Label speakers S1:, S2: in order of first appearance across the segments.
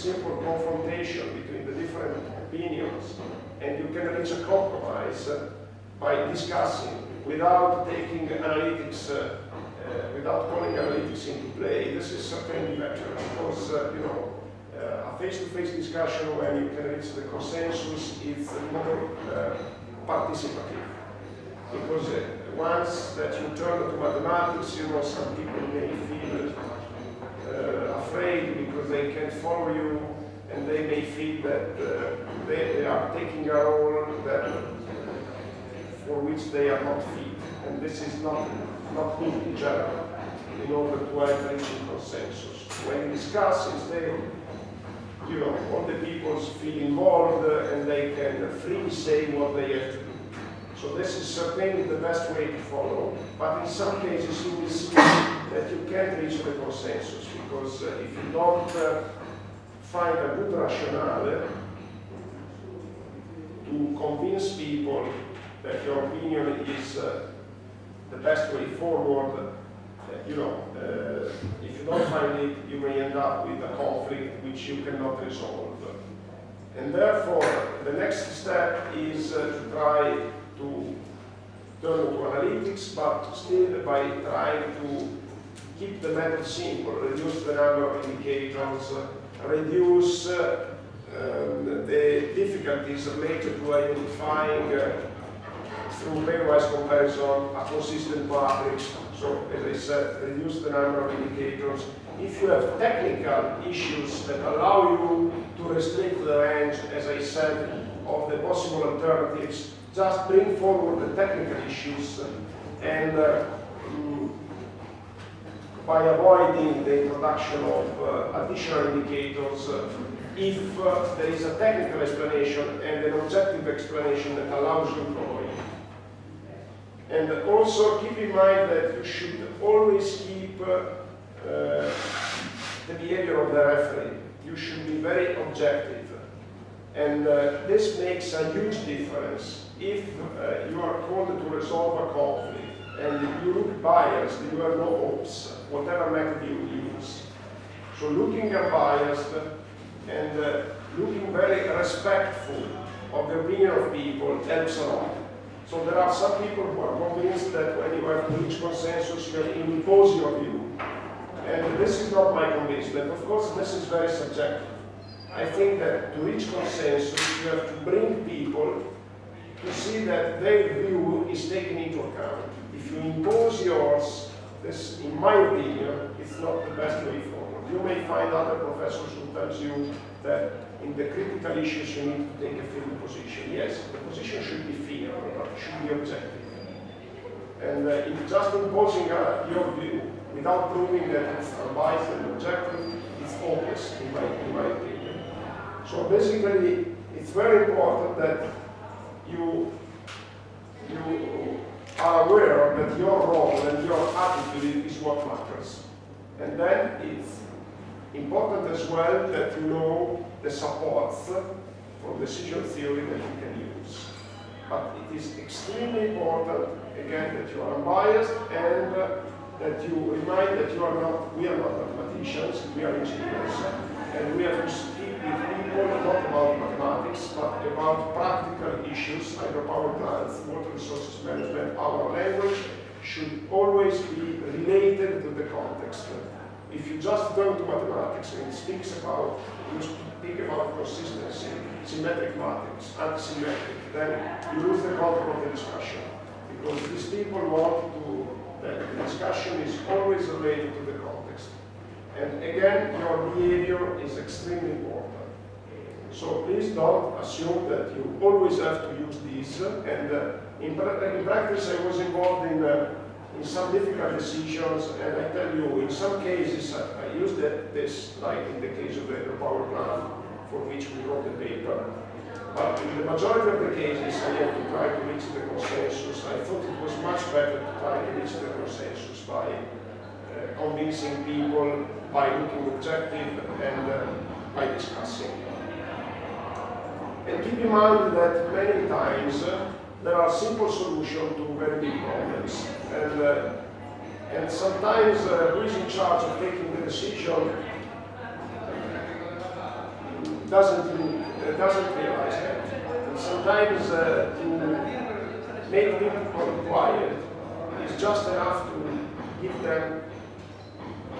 S1: simple confrontation between the different opinions, and you can reach a compromise by discussing without taking analytics, without calling analytics into play. This is certainly better because you know, a face-to-face discussion when you can reach the consensus is more participative. Because once that you turn to mathematics, you know, some people may feel afraid because they can't follow you, and they may feel that they are taking a role that for which they are not fit. And this is not good in general, in order to have reaching consensus. When you discuss, instead, you know, all the people feel involved and they can freely say what they have to do. So this is certainly the best way to follow, but in some cases you will see that you can't reach the consensus, because if you don't find a good rationale to convince people that your opinion is the best way forward, you know, if you don't find it, you may end up with a conflict which you cannot resolve. And therefore, the next step is to try to turn to analytics, but still by trying to keep the method simple, reduce the number of indicators, reduce the difficulties related to identifying through pairwise comparison a consistent matrix. So, as I said, reduce the number of indicators. If you have technical issues that allow you to restrict the range, as I said, of the possible alternatives, just bring forward the technical issues, and by avoiding the introduction of additional indicators, if there is a technical explanation and an objective explanation that allows you to avoid. And also keep in mind that you should always keep the behavior of the referee. You should be very objective. And this makes a huge difference. If you are called to resolve a conflict and you look biased, you have no hopes, whatever method you use. So looking unbiased and looking very respectful of the opinion of people helps a lot. So there are some people who are convinced that when you have to reach consensus, you have to impose your view. And this is not my convincement. Of course, this is very subjective. I think that to reach consensus, you have to bring people to see that their view is taken into account. If you impose yours, this, in my opinion, is not the best way forward. You may find other professors who tell you that in the critical issues you need to take a firm position. Yes, the position should be fair, but it should be objective. And if just imposing your view without proving that it's unbiased and objective, it's hopeless, in my opinion. So basically, it's very important that you are aware that your role and your attitude is what matters. And then it's important as well that you know the supports for decision theory that you can use. But it is extremely important, again, that you are unbiased and that you remind that we are not mathematicians, we are engineers, and we have to speak with people not about mathematics, but about practical issues, hydropower plants, water resources management. Our language should always be related to the context. If you just go to mathematics and you speak about consistency, symmetric matrix, antisymmetric, then you lose the control of the discussion. Because these people want the discussion is always related to the context. And again, your behavior is extremely important. So please don't assume that you always have to use these. And in practice, I was involved in some difficult decisions, and I tell you, in some cases, I used this, like in the case of the power plant, for which we wrote the paper. But in the majority of the cases, I had to try to reach the consensus. I thought it was much better to try to reach the consensus by convincing people, by looking objective, and by discussing. And keep in mind that many times there are simple solutions to very big problems. And sometimes who is in charge of taking the decision doesn't realize that. And sometimes to make people quiet is just enough to give them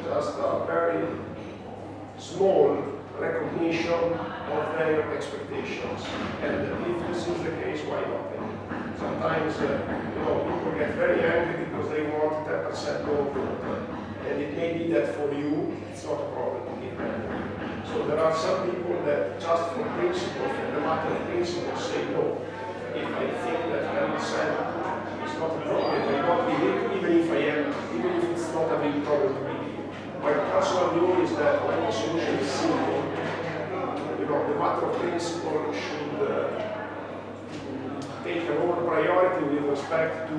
S1: just a very small recognition of their expectations. And if this is the case, why not? Sometimes people get very angry because they want 10% more vote. And it may be that for you, it's not a problem to give them. So there are some people that just for principle, for the matter of principle, say no. If I think that 10% is not a problem, I don't believe it, even if it's not a big problem to me. My personal view is that when the solution is simple, the matter of principle should take a more priority with respect to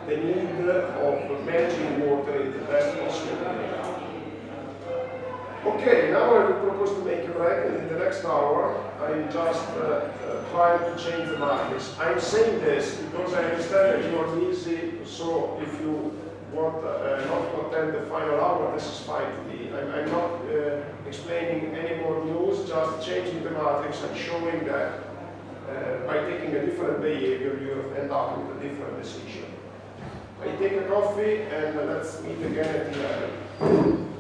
S1: the need of managing water in the best possible way. Okay, now I will propose to make a break, and in the next hour I just try to change the matrix. I'm saying this because I understand that you are busy, so if you want not to attend the final hour, this is fine to me. I'm not explaining any more news, just changing the matrix and showing that by taking a different behavior you end up with a different decision. I take a coffee and let's meet again at 11.